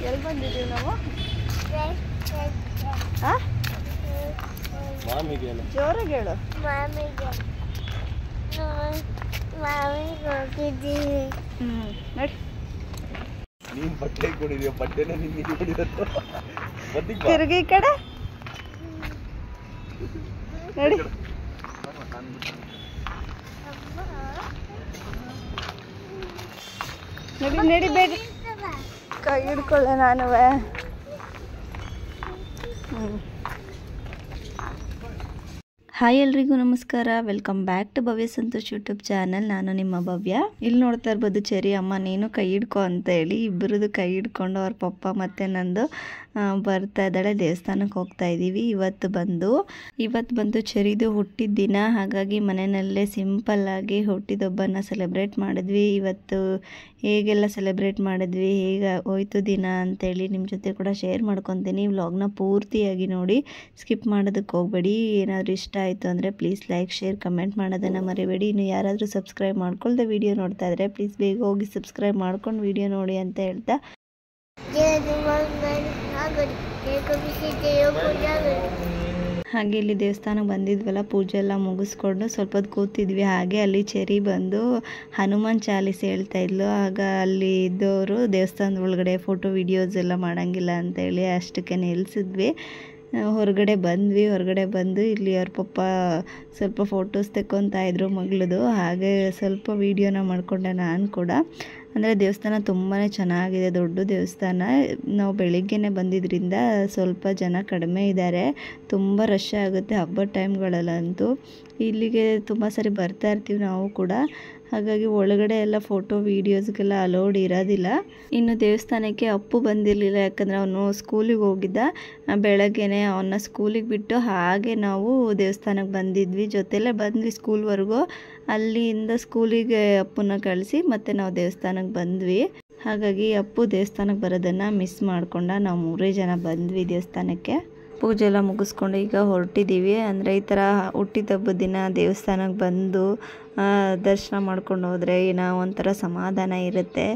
ಎಲ್ಲಿ ಬಂದಿದ್ದೀವಿ ನಾವು? ಜೋರಾಗಿ ಹೇಳು. ನೋಡಿ ನೀನ್ ಬಟ್ಟೆ ಕೊಡಿದೀಯ, ಬಟ್ಟೆನ ನಿನ್ಗೆ ಕೊಡಿದತ್ತು. ತಿರುಗಿ ಈ ಕಡೆ ನೋಡಿ. ನಡಿ ನಡಿ ಬೇಗ ಕೈ ಹಿಡ್ಕೊಳ್ಳೆ ನಾನುವೆ. ಹಾಯ್ ಎಲ್ರಿಗೂ ನಮಸ್ಕಾರ, welcome back to Bhavya Santosh YouTube channel. ನಾನು ನಿಮ್ಮ ಭವ್ಯ. ಇಲ್ಲಿ ನೋಡ್ತಾ ಇರ್ಬೋದು ಚೆರಿ ಅಮ್ಮ ನೀನು ಕೈ ಹಿಡ್ಕೊ ಅಂತ ಹೇಳಿ ಇಬ್ಬರದು ಕೈ ಹಿಡ್ಕೊಂಡು ಅವ್ರ ಪಪ್ಪ ಮತ್ತು ನಂದು ಬರ್ತಾ ಇದ್ದಾಳೆ. ದೇವಸ್ಥಾನಕ್ಕೆ ಹೋಗ್ತಾ ಇದ್ದೀವಿ. ಇವತ್ತು ಬಂದು ಚೆರಿದು ಹುಟ್ಟಿದ ದಿನ, ಹಾಗಾಗಿ ಮನೆಯಲ್ಲೇ ಸಿಂಪಲ್ಲಾಗಿ ಹುಟ್ಟಿದೊಬ್ಬನ ಸೆಲೆಬ್ರೇಟ್ ಮಾಡಿದ್ವಿ. ಇವತ್ತು ಹೇಗೆಲ್ಲ ಸೆಲೆಬ್ರೇಟ್ ಮಾಡಿದ್ವಿ, ಹೇಗೆ ಹೋಯ್ತು ದಿನ ಅಂತೇಳಿ ನಿಮ್ಮ ಜೊತೆ ಕೂಡ ಶೇರ್ ಮಾಡ್ಕೊತೀನಿ. ವ್ಲಾಗ್ನ ಪೂರ್ತಿಯಾಗಿ ನೋಡಿ, ಸ್ಕಿಪ್ ಮಾಡೋದಕ್ಕೆ ಹೋಗಬೇಡಿ. ಏನಾದರೂ ಇಷ್ಟ ಆಯಿತು ಅಂದರೆ ಪ್ಲೀಸ್ ಲೈಕ್, ಶೇರ್, ಕಮೆಂಟ್ ಮಾಡೋದನ್ನು ಮರಿಬೇಡಿ. ಇನ್ನು ಯಾರಾದರೂ ಸಬ್ಸ್ಕ್ರೈಬ್ ಮಾಡ್ಕೊಳ್ದೆ ವಿಡಿಯೋ ನೋಡ್ತಾ ಇದ್ದರೆ ಪ್ಲೀಸ್ ಬೇಗ ಹೋಗಿ ಸಬ್ಸ್ಕ್ರೈಬ್ ಮಾಡ್ಕೊಂಡು ವಿಡಿಯೋ ನೋಡಿ ಅಂತ ಹೇಳ್ತಾ, ಹಾಗೆ ಇಲ್ಲಿ ದೇವಸ್ಥಾನಕ್ಕೆ ಬಂದಿದ್ವಲ್ಲ, ಪೂಜೆ ಎಲ್ಲ ಮುಗಿಸ್ಕೊಂಡು ಸ್ವಲ್ಪ ಹೊತ್ತು ಕೂತಿದ್ವಿ. ಹಾಗೆ ಅಲ್ಲಿ ಚೆರಿ ಬಂದು ಹನುಮಾನ್ ಚಾಲೀಸ್ ಹೇಳ್ತಾ ಇದ್ಲು. ಆಗ ಅಲ್ಲಿ ಇದ್ದವರು ದೇವಸ್ಥಾನದ ಒಳಗಡೆ ಫೋಟೋ ವಿಡಿಯೋಸ್ ಎಲ್ಲ ಮಾಡೋಂಗಿಲ್ಲ ಅಂತೇಳಿ ಅಷ್ಟಕ್ಕೆ ನಿಲ್ಲಿಸಿದ್ವಿ. ಹೊರಗಡೆ ಬಂದು ಇಲ್ಲಿ ಅವ್ರ ಪಪ್ಪ ಸ್ವಲ್ಪ ಫೋಟೋಸ್ ತೆಕ್ಕೊತಾ ಇದ್ರು ಮಗಳದು. ಹಾಗೆ ಸ್ವಲ್ಪ ವೀಡಿಯೋನ ಮಾಡಿಕೊಂಡೆ ನಾನು ಕೂಡ. ಅಂದರೆ ದೇವಸ್ಥಾನ ತುಂಬಾ ಚೆನ್ನಾಗಿದೆ, ದೊಡ್ಡ ದೇವಸ್ಥಾನ. ನಾವು ಬೆಳಿಗ್ಗೆನೇ ಬಂದಿದ್ದರಿಂದ ಸ್ವಲ್ಪ ಜನ ಕಡಿಮೆ ಇದ್ದಾರೆ. ತುಂಬ ರಶ್ ಆಗುತ್ತೆ ಹಬ್ಬದ ಟೈಮ್ಗಳಲ್ಲಂತೂ. ಇಲ್ಲಿಗೆ ತುಂಬ ಸರಿ ಬರ್ತಾ ಇರ್ತೀವಿ ನಾವು ಕೂಡ. ಹಾಗಾಗಿ ಒಳಗಡೆ ಎಲ್ಲ ಫೋಟೋ ವೀಡಿಯೋಸ್ಗೆಲ್ಲ ಅಲೌಡ್ ಇರೋದಿಲ್ಲ. ಇನ್ನು ದೇವಸ್ಥಾನಕ್ಕೆ ಅಪ್ಪು ಬಂದಿರಲಿಲ್ಲ, ಯಾಕಂದರೆ ಅವನು ಸ್ಕೂಲಿಗೆ ಹೋಗಿದ್ದ. ಬೆಳಗ್ಗೆನೆ ಅವನ್ನ ಸ್ಕೂಲಿಗೆ ಬಿಟ್ಟು ಹಾಗೆ ನಾವು ದೇವಸ್ಥಾನಕ್ಕೆ ಬಂದಿದ್ವಿ. ಜೊತೆಲೇ ಬಂದ್ವಿ ಸ್ಕೂಲ್ವರೆಗೂ. ಅಲ್ಲಿಂದ ಸ್ಕೂಲಿಗೆ ಅಪ್ಪನ ಕಳಿಸಿ ಮತ್ತೆ ನಾವು ದೇವಸ್ಥಾನಕ್ಕೆ ಬಂದ್ವಿ. ಹಾಗಾಗಿ ಅಪ್ಪು ದೇವಸ್ಥಾನಕ್ಕೆ ಬರೋದನ್ನು ಮಿಸ್ ಮಾಡ್ಕೊಂಡ. ನಾವು 3 ಜನ ಬಂದ್ವಿ ದೇವಸ್ಥಾನಕ್ಕೆ. ಪೂಜೆ ಎಲ್ಲ ಮುಗಿಸ್ಕೊಂಡು ಈಗ ಹೊರಟಿದ್ದೀವಿ. ಅಂದರೆ ಈ ಥರ ಹುಟ್ಟಿದಬ್ಬದ ದಿನ ದೇವಸ್ಥಾನಕ್ಕೆ ಬಂದು ದರ್ಶನ ಮಾಡ್ಕೊಂಡು ಹೋದರೆ ಏನೋ ಒಂಥರ ಸಮಾಧಾನ ಇರುತ್ತೆ.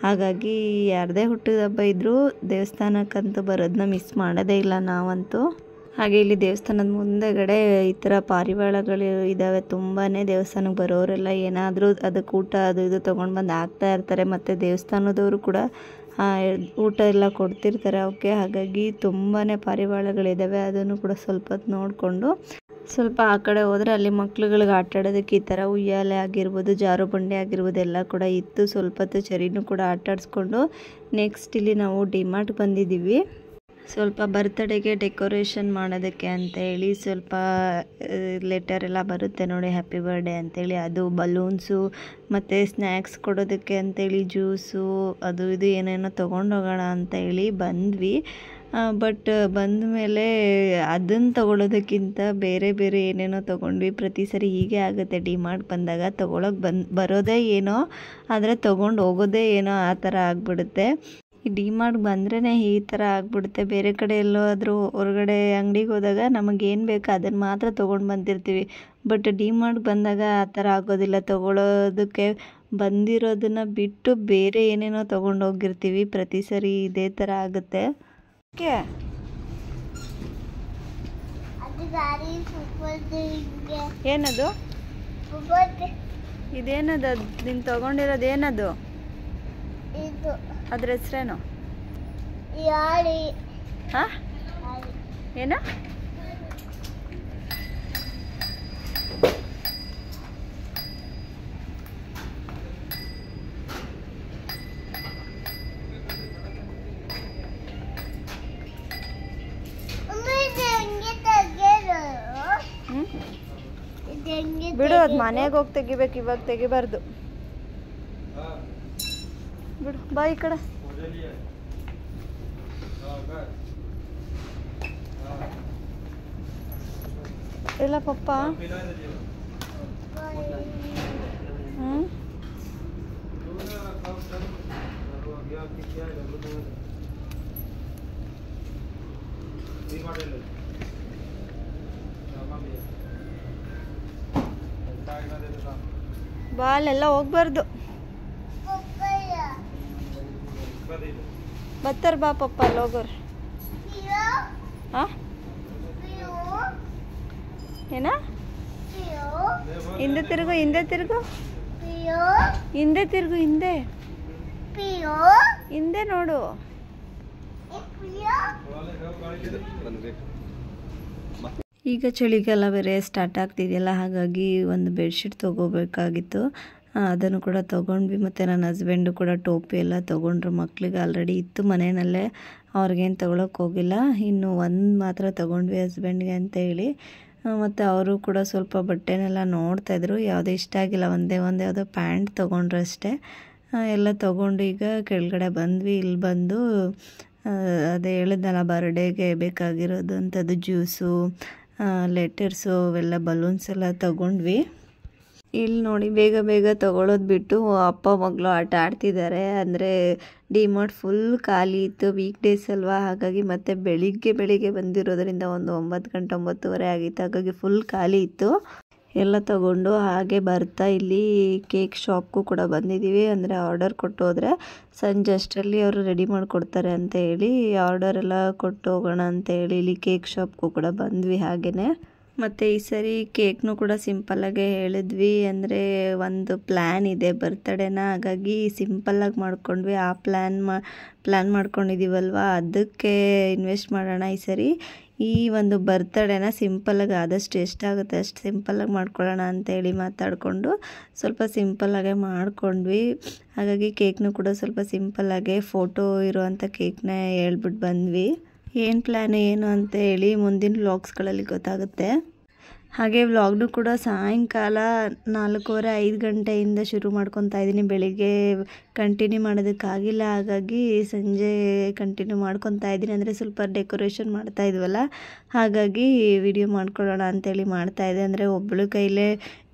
ಹಾಗಾಗಿ ಯಾರದೇ ಹುಟ್ಟಿದ ಹಬ್ಬ ಇದ್ದರೂ ದೇವಸ್ಥಾನಕ್ಕಂತೂ ಬರೋದನ್ನ ಮಿಸ್ ಮಾಡೋದೇ ಇಲ್ಲ ನಾವಂತೂ. ಹಾಗೆ ಇಲ್ಲಿ ದೇವಸ್ಥಾನದ ಮುಂದೆಗಡೆ ಈ ಥರ ಪಾರಿವಾಳಗಳು ಇದ್ದಾವೆ ತುಂಬಾ. ದೇವಸ್ಥಾನಕ್ಕೆ ಬರೋರೆಲ್ಲ ಏನಾದರೂ ಅದಕ್ಕೆ ಊಟ ಅದು ಇದು ತೊಗೊಂಡು ಬಂದು ಹಾಕ್ತಾ ಇರ್ತಾರೆ. ಮತ್ತು ದೇವಸ್ಥಾನದವರು ಕೂಡ ಊಟ ಎಲ್ಲ ಕೊಡ್ತಿರ್ತಾರೆ ಅವಕ್ಕೆ. ಹಾಗಾಗಿ ತುಂಬಾ ಪಾರಿವಾಳಗಳಿದ್ದಾವೆ. ಅದನ್ನು ಕೂಡ ಸ್ವಲ್ಪ ಹೊತ್ತು ನೋಡಿಕೊಂಡು ಸ್ವಲ್ಪ ಆ ಕಡೆ ಹೋದರೆ ಅಲ್ಲಿ ಮಕ್ಳುಗಳಿಗೆ ಆಟ ಆಡೋದಕ್ಕೆ ಈ ಥರ ಉಯ್ಯಾಲೆ ಆಗಿರ್ಬೋದು, ಜಾರು ಬಂಡೆ ಆಗಿರ್ಬೋದು ಎಲ್ಲ ಕೂಡ ಇತ್ತು. ಸ್ವಲ್ಪ ಹೊತ್ತು ಚೆರಿನೂ ಕೂಡ ಆಟ ಆಡಿಸ್ಕೊಂಡು ನೆಕ್ಸ್ಟ್ ಇಲ್ಲಿ ನಾವು ಡಿಮಾರ್ಟ್ ಬಂದಿದ್ದೀವಿ. ಸ್ವಲ್ಪ ಬರ್ತ್ಡೇಗೆ ಡೆಕೋರೇಷನ್ ಮಾಡೋದಕ್ಕೆ ಅಂತೇಳಿ ಸ್ವಲ್ಪ ಲೆಟರ್ ಎಲ್ಲ ಬರುತ್ತೆ ನೋಡಿ, ಹ್ಯಾಪಿ ಬರ್ಡೇ ಅಂತೇಳಿ. ಅದು ಬಲೂನ್ಸು ಮತ್ತು ಸ್ನ್ಯಾಕ್ಸ್ ಕೊಡೋದಕ್ಕೆ ಅಂತೇಳಿ ಜ್ಯೂಸು ಅದು ಇದು ಏನೇನೋ ತೊಗೊಂಡೋಗೋಣ ಅಂತೇಳಿ ಬಂದ್ವಿ. ಬಟ್ ಬಂದ ಮೇಲೆ ಅದನ್ನು ತೊಗೊಳೋದಕ್ಕಿಂತ ಬೇರೆ ಏನೇನೋ ತೊಗೊಂಡ್ವಿ. ಪ್ರತಿ ಸರಿ ಹೀಗೆ ಆಗುತ್ತೆ ಡಿಮಾರ್ಟ್ ಬಂದಾಗ, ತೊಗೊಳಕ್ಕೆ ಬರೋದೇ ಏನೋ ಆದರೆ ತೊಗೊಂಡು ಹೋಗೋದೇ ಏನೋ ಆ ಥರ ಆಗಿಬಿಡುತ್ತೆ. ಈ ಡಿಮಾರ್ಟ್ ಬಂದ್ರೇ ಈ ಥರ ಆಗಿಬಿಡುತ್ತೆ. ಬೇರೆ ಕಡೆ ಎಲ್ಲೋದ್ರೂ ಹೊರಗಡೆ ಅಂಗಡಿಗೆ ಹೋದಾಗ ನಮಗೇನು ಬೇಕು ಅದನ್ನು ಮಾತ್ರ ತೊಗೊಂಡು ಬಂದಿರ್ತೀವಿ. ಬಟ್ ಡಿಮಾರ್ಟ್ ಬಂದಾಗ ಆ ಥರ ಆಗೋದಿಲ್ಲ. ತೊಗೊಳೋದಕ್ಕೆ ಬಂದಿರೋದನ್ನು ಬಿಟ್ಟು ಬೇರೆ ಏನೇನೋ ತೊಗೊಂಡು ಹೋಗಿರ್ತೀವಿ. ಪ್ರತಿ ಸರಿ ಇದೇ ಥರ ಆಗುತ್ತೆ. ಏನದು ಇದೇನದು ನೀನು ತೊಗೊಂಡಿರೋದು? ಏನದು ಅದ್ರ ಹೆಸ್ರೇನು? ಹಾಂ ಏನು? ಬಿಡು, ಅದು ಮನೆಗೆ ಹೋಗಿ ತೆಗಿಬೇಕು, ಇವಾಗ ತೆಗಿಬಾರ್ದು. ಬಿಡು, ಬಾ ಈ ಕಡೆ. ಇಲ್ಲ ಪಪ್ಪ. ಬಾ, ಅಲ್ಲೆಲ್ಲ ಹೋಗ್ಬಾರ್ದು. ಬರ್ತಾರ ಬಾ ಪಪ್ಪ ಲೋಗೋರ್ ಏನ ಹಿಂದೆ ತಿರುಗು ಹಿಂದೆ ತಿರುಗು ಹಿಂದೆ ತಿರುಗು ಹಿಂದೆ ಹಿಂದೆ ನೋಡು. ಈಗ ಚಳಿಗಾಲ ಬೇರೆ ಸ್ಟಾರ್ಟ್ ಆಗ್ತಿದೆಯಲ್ಲ, ಹಾಗಾಗಿ ಒಂದು ಬೆಡ್ಶೀಟ್ ತೊಗೋಬೇಕಾಗಿತ್ತು. ಅದನ್ನು ಕೂಡ ತೊಗೊಂಡ್ವಿ. ಮತ್ತು ನನ್ನ ಹಸ್ಬೆಂಡು ಕೂಡ ಟೋಪಿ ಎಲ್ಲ ತೊಗೊಂಡ್ರು. ಮಕ್ಳಿಗೆ ಆಲ್ರೆಡಿ ಇತ್ತು ಮನೆಯಲ್ಲೇ, ಅವ್ರಿಗೇನು ತೊಗೊಳಕ್ಕೆ ಹೋಗಿಲ್ಲ. ಇನ್ನು ಒಂದು ಮಾತ್ರ ತೊಗೊಂಡ್ವಿ ಹಸ್ಬೆಂಡ್ಗೆ ಅಂತೇಳಿ. ಮತ್ತು ಅವರು ಕೂಡ ಸ್ವಲ್ಪ ಬಟ್ಟೆನೆಲ್ಲ ನೋಡ್ತಾಯಿದ್ರು. ಯಾವುದೇ ಇಷ್ಟ ಆಗಿಲ್ಲ, ಒಂದೇ ಯಾವುದೋ ಪ್ಯಾಂಟ್ ತೊಗೊಂಡ್ರು ಅಷ್ಟೇ. ಎಲ್ಲ ತೊಗೊಂಡು ಈಗ ಕೆಳಗಡೆ ಬಂದ್ವಿ. ಇಲ್ಲಿ ಬಂದು ಅದೇ ಹೇಳಿದ್ನಲ್ಲ, ಬರ್ಡೇಗೆ ಬೇಕಾಗಿರೋದು ಅಂಥದ್ದು ಜ್ಯೂಸು, ಲೆಟರ್ಸು ಅವೆಲ್ಲ ಬಲೂನ್ಸ್ ಎಲ್ಲ ತೊಗೊಂಡ್ವಿ. ಇಲ್ಲಿ ನೋಡಿ ಬೇಗ ಬೇಗ ತೊಗೊಳೋದು ಬಿಟ್ಟು ಅಪ್ಪ ಮಗಳು ಆಟ ಆಡ್ತಿದ್ದಾರೆ. ಅಂದರೆ ಡಿಮಾರ್ಟ್ ಫುಲ್ ಖಾಲಿ ಇತ್ತು, ವೀಕ್ ಡೇಸ್ ಅಲ್ವಾ, ಹಾಗಾಗಿ ಮತ್ತು ಬೆಳಿಗ್ಗೆ ಬಂದಿರೋದ್ರಿಂದ ಒಂದು 9 ಗಂಟೆ 9:30 ಆಗಿತ್ತು. ಹಾಗಾಗಿ ಫುಲ್ ಖಾಲಿ ಇತ್ತು. ಎಲ್ಲ ತಗೊಂಡು ಹಾಗೆ ಬರ್ತಾ ಇಲ್ಲಿ ಕೇಕ್ ಶಾಪ್ಗೂ ಕೂಡ ಬಂದಿದ್ದೀವಿ. ಅಂದರೆ ಆರ್ಡರ್ ಕೊಟ್ಟು ಹೋದರೆ ಸಂಜೆ ಅಷ್ಟರಲ್ಲಿ ಅವರು ರೆಡಿ ಮಾಡಿಕೊಡ್ತಾರೆ ಅಂತ ಹೇಳಿ ಆರ್ಡರ್ ಎಲ್ಲ ಕೊಟ್ಟು ಹೋಗೋಣ ಅಂತ ಹೇಳಿ ಇಲ್ಲಿ ಕೇಕ್ ಶಾಪ್ಗೂ ಕೂಡ ಬಂದ್ವಿ. ಹಾಗೆಯೇ ಮತ್ತು ಈ ಸರಿ ಕೇಕ್ನೂ ಕೂಡ ಸಿಂಪಲ್ಲಾಗೆ ಹೇಳಿದ್ವಿ. ಅಂದರೆ ಒಂದು ಪ್ಲ್ಯಾನ್ ಇದೆ ಬರ್ತ್ಡೇನ, ಹಾಗಾಗಿ ಸಿಂಪಲ್ಲಾಗಿ ಮಾಡ್ಕೊಂಡ್ವಿ. ಆ ಪ್ಲ್ಯಾನ್ ಮಾಡ್ಕೊಂಡಿದ್ದೀವಲ್ವ, ಅದಕ್ಕೆ ಇನ್ವೆಸ್ಟ್ ಮಾಡೋಣ ಈ ಸರಿ. ಈ ಒಂದು ಬರ್ತ್ಡೇನ ಸಿಂಪಲ್ಲಾಗಿ ಆದಷ್ಟು ಎಷ್ಟಾಗುತ್ತೆ ಅಷ್ಟು ಸಿಂಪಲ್ಲಾಗಿ ಮಾಡ್ಕೊಳ್ಳೋಣ ಅಂತೇಳಿ ಮಾತಾಡಿಕೊಂಡು ಸ್ವಲ್ಪ ಸಿಂಪಲ್ಲಾಗೆ ಮಾಡ್ಕೊಂಡ್ವಿ. ಹಾಗಾಗಿ ಕೇಕ್ನೂ ಕೂಡ ಸ್ವಲ್ಪ ಸಿಂಪಲ್ಲಾಗೆ ಫೋಟೋ ಇರುವಂಥ ಕೇಕ್ನ ಹೇಳ್ಬಿಟ್ಟು ಬಂದ್ವಿ. ಏನು ಪ್ಲ್ಯಾನ್ ಏನು ಅಂತ ಹೇಳಿ ಮುಂದಿನ ವ್ಲಾಗ್ಸ್ಗಳಲ್ಲಿ ಗೊತ್ತಾಗುತ್ತೆ. ಹಾಗೆ ವ್ಲಾಗ್ನು ಕೂಡ ಸಾಯಂಕಾಲ 4:30-5 ಗಂಟೆಯಿಂದ ಶುರು ಮಾಡ್ಕೊತಾ ಇದ್ದೀನಿ. ಬೆಳಿಗ್ಗೆ ಕಂಟಿನ್ಯೂ ಮಾಡೋದಕ್ಕಾಗಿಲ್ಲ, ಹಾಗಾಗಿ ಸಂಜೆ ಕಂಟಿನ್ಯೂ ಮಾಡ್ಕೊತಾ ಇದ್ದೀನಿ. ಅಂದರೆ ಸ್ವಲ್ಪ ಡೆಕೋರೇಷನ್ ಮಾಡ್ತಾ ಇದ್ವಲ್ಲ, ಹಾಗಾಗಿ ವಿಡಿಯೋ ಮಾಡ್ಕೊಳ್ಳೋಣ ಅಂತೇಳಿ ಮಾಡ್ತಾಯಿದ್ದೆ. ಅಂದರೆ ಒಬ್ಬಳು ಕೈಲೇ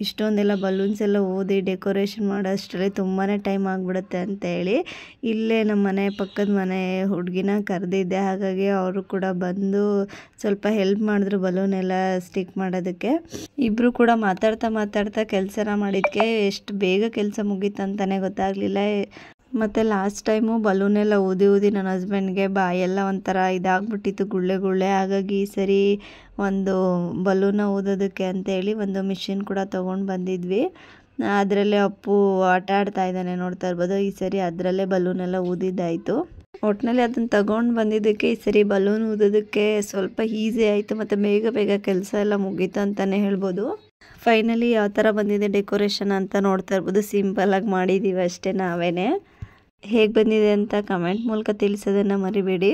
ಇಷ್ಟೊಂದೆಲ್ಲ ಬಲೂನ್ಸ್ ಎಲ್ಲ ಓದಿ ಡೆಕೋರೇಷನ್ ಮಾಡೋ ಅಷ್ಟರಲ್ಲಿ ತುಂಬಾ ಟೈಮ್ ಆಗಿಬಿಡುತ್ತೆ ಅಂತೇಳಿ ಇಲ್ಲೇ ನಮ್ಮ ಮನೆ ಪಕ್ಕದ ಮನೆ ಹುಡುಗಿನ ಕರೆದಿದ್ದೆ. ಹಾಗಾಗಿ ಅವರು ಕೂಡ ಬಂದು ಸ್ವಲ್ಪ ಹೆಲ್ಪ್ ಮಾಡಿದ್ರು ಬಲೂನ್ ಎಲ್ಲ ಸ್ಟಿಕ್ ಮಾಡೋದಕ್ಕೆ. ಇಬ್ಬರು ಕೂಡ ಮಾತಾಡ್ತಾ ಕೆಲಸನ ಮಾಡಿದ್ದಕ್ಕೆ ಎಷ್ಟು ಬೇಗ ಕೆಲಸ ಮುಗೀತು ಅಂತಲೇ ಗೊತ್ತಾಗಲಿಲ್ಲ. ಮತ್ತು ಲಾಸ್ಟ್ ಟೈಮು ಬಲೂನೆಲ್ಲ ಊದಿ ನನ್ನ ಹಸ್ಬೆಂಡ್ಗೆ ಬಾಯೆಲ್ಲ ಒಂಥರ ಇದಾಗ್ಬಿಟ್ಟಿತ್ತು, ಗುಳ್ಳೆ. ಹಾಗಾಗಿ ಈ ಸರಿ ಒಂದು ಬಲೂನ ಊದೋದಕ್ಕೆ ಅಂತೇಳಿ ಒಂದು ಮಿಷಿನ್ ಕೂಡ ತೊಗೊಂಡು ಬಂದಿದ್ವಿ. ಅದರಲ್ಲೇ ಅಪ್ಪು ಆಟ ಆಡ್ತಾ ಇದ್ದಾನೆ, ನೋಡ್ತಾ ಇರ್ಬೋದು. ಈ ಸರಿ ಅದರಲ್ಲೇ ಬಲೂನೆಲ್ಲ ಊದಿದ್ದಾಯಿತು. ಒಟ್ಟಿನಲ್ಲಿ ಅದನ್ನು ತಗೊಂಡು ಬಂದಿದ್ದಕ್ಕೆ ಈ ಸರಿ ಬಲೂನ್ ಊದೋದಕ್ಕೆ ಸ್ವಲ್ಪ ಈಸಿ ಆಯಿತು. ಮತ್ತು ಬೇಗ ಕೆಲಸ ಎಲ್ಲ ಮುಗೀತು ಅಂತಲೇ ಹೇಳ್ಬೋದು. ಫೈನಲಿ ಯಾವ ಥರ ಬಂದಿದೆ ಡೆಕೋರೇಷನ್ ಅಂತ ನೋಡ್ತಾ ಇರ್ಬೋದು. ಸಿಂಪಲ್ಲಾಗಿ ಮಾಡಿದ್ದೀವಿ ಅಷ್ಟೇ ನಾವೇನೆ. ಹೇಗೆ ಬಂದಿದೆ ಅಂತ ಕಮೆಂಟ್ ಮೂಲಕ ತಿಳಿಸೋದನ್ನು ಮರಿಬೇಡಿ.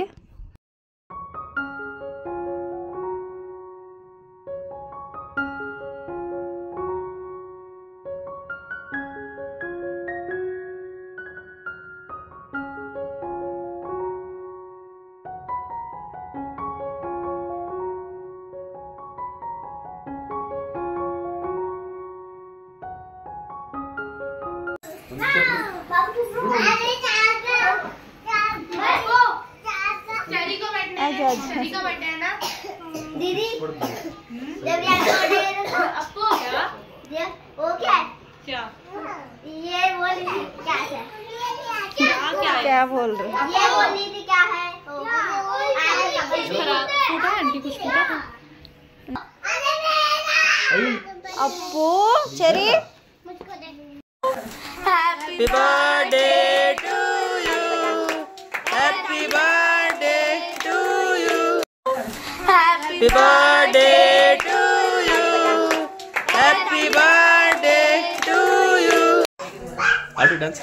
दीदी जब आपको वो क्या ये बोल रही क्या बोल रहे ये बोल रही थी क्या है आंटी कुछ Appu ಚರಿ. Happy birthday to you. Happy birthday to you. Happy birthday to you. Happy birthday to you. How to dance?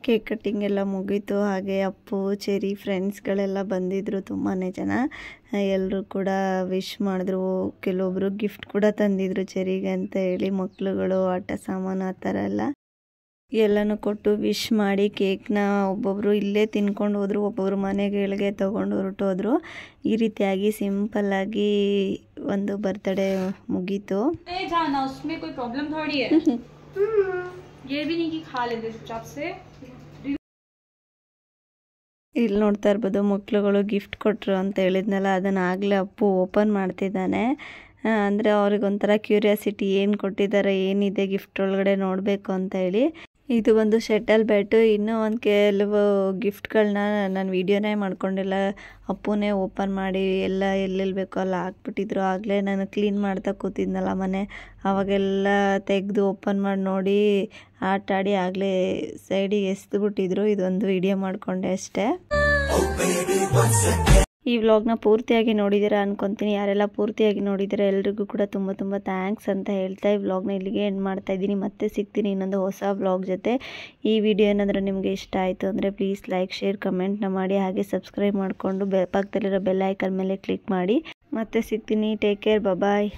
Cake cutting ಎಲ್ಲ ಮುಗೀತು. ಹಾಗೆ ಅಪ್ಪು ಚೆರಿ ಫ್ರೆಂಡ್ಸ್ಗಳೆಲ್ಲ ಬಂದಿದ್ದರು, ತುಂಬಾ ಜನ. ಎಲ್ಲರೂ ಕೂಡ ವಿಶ್ ಮಾಡಿದ್ರು. ಕೆಲವೊಬ್ಬರು ಗಿಫ್ಟ್ ಕೂಡ ತಂದಿದ್ರು ಚೆರಿಗೆ ಅಂತ ಹೇಳಿ, ಮಕ್ಳುಗಳು ಆಟ ಸಾಮಾನು ಆ ಥರ ಎಲ್ಲನೂ ಕೊಟ್ಟು ವಿಶ್ ಮಾಡಿ ಕೇಕ್ನ ಒಬ್ಬೊಬ್ಬರು ಇಲ್ಲೇ ತಿನ್ಕೊಂಡು ಹೋದರು, ಒಬ್ಬೊಬ್ಬರು ಮನೆಗಳಿಗೆ ತೊಗೊಂಡು ಹೊರಟೋದ್ರು. ಈ ರೀತಿಯಾಗಿ ಸಿಂಪಲ್ಲಾಗಿ ಒಂದು ಬರ್ತ್ಡೇ ಮುಗೀತು. ಇಲ್ಲಿ ನೋಡ್ತಾ ಇರ್ಬೋದು ಮಕ್ಳುಗಳು ಗಿಫ್ಟ್ ಕೊಟ್ಟರು ಅಂತ ಹೇಳಿದ್ನಲ್ಲ, ಅದನ್ನು ಆಗಲೇ ಅಪ್ಪು ಓಪನ್ ಮಾಡ್ತಿದ್ದಾನೆ. ಅಂದರೆ ಅವ್ರಿಗೊಂಥರ ಕ್ಯೂರಿಯಾಸಿಟಿ, ಏನು ಕೊಟ್ಟಿದ್ದಾರೆ, ಏನಿದೆ ಗಿಫ್ಟ್ ಒಳಗಡೆ ನೋಡಬೇಕು ಅಂತ ಹೇಳಿ. ಇದು ಒಂದು ಶಟಲ್ ಬ್ಯಾಟು. ಇನ್ನೂ ಒಂದು ಕೆಲವು ಗಿಫ್ಟ್ಗಳನ್ನ ನಾನು ವೀಡಿಯೋನೇ ಮಾಡ್ಕೊಂಡಿಲ್ಲ. ಅಪ್ಪುನೇ ಓಪನ್ ಮಾಡಿ ಎಲ್ಲ ಎಲ್ಲೆಲ್ಲಿ ಬೇಕೋ ಎಲ್ಲ ಹಾಕ್ಬಿಟ್ಟಿದ್ರು. ಆಗಲೇ ನಾನು ಕ್ಲೀನ್ ಮಾಡ್ತಾ ಕೂತಿದ್ನಲ್ಲ ಮನೆ, ಅವಾಗೆಲ್ಲ ತೆಗೆದು ಓಪನ್ ಮಾಡಿ ನೋಡಿ ಆಟ ಆಡಿ ಆಗಲೇ ಸೈಡಿಗೆ ಎಸ್ದುಬಿಟ್ಟಿದ್ರು. ಇದೊಂದು ವಿಡಿಯೋ ಮಾಡಿಕೊಂಡೆ ಅಷ್ಟೇ. ಈ ವ್ಲಾಗ್ನ ಪೂರ್ತಿಯಾಗಿ ನೋಡಿದ್ದೀರಾ ಅನ್ಕೊತೀನಿ. ಯಾರೆಲ್ಲ ಪೂರ್ತಿಯಾಗಿ ನೋಡಿದ್ದೀರಾ ಎಲ್ರಿಗೂ ಕೂಡ ತುಂಬ ತುಂಬ ಥ್ಯಾಂಕ್ಸ್ ಅಂತ ಹೇಳ್ತಾ ಈ ವ್ಲಾಗ್ನ ಇಲ್ಲಿಗೆ ಎಂಡ್ ಮಾಡ್ತಾ ಇದ್ದೀನಿ. ಮತ್ತೆ ಸಿಗ್ತೀನಿ ಇನ್ನೊಂದು ಹೊಸ ವ್ಲಾಗ್ ಜೊತೆ. ಈ ವಿಡಿಯೋ ಏನಾದರೂ ನಿಮಗೆ ಇಷ್ಟ ಆಯಿತು ಅಂದರೆ ಪ್ಲೀಸ್ ಲೈಕ್, ಶೇರ್, ಕಮೆಂಟ್ನ ಮಾಡಿ. ಹಾಗೆ ಸಬ್ಸ್ಕ್ರೈಬ್ ಮಾಡಿಕೊಂಡು ಪಕ್ಕದಲ್ಲಿರೋ ಬೆಲ್ ಐಕನ್ ಮೇಲೆ ಕ್ಲಿಕ್ ಮಾಡಿ. ಮತ್ತೆ ಸಿಗ್ತೀನಿ. ಟೇಕ್ ಕೇರ್, ಬಾಯ್.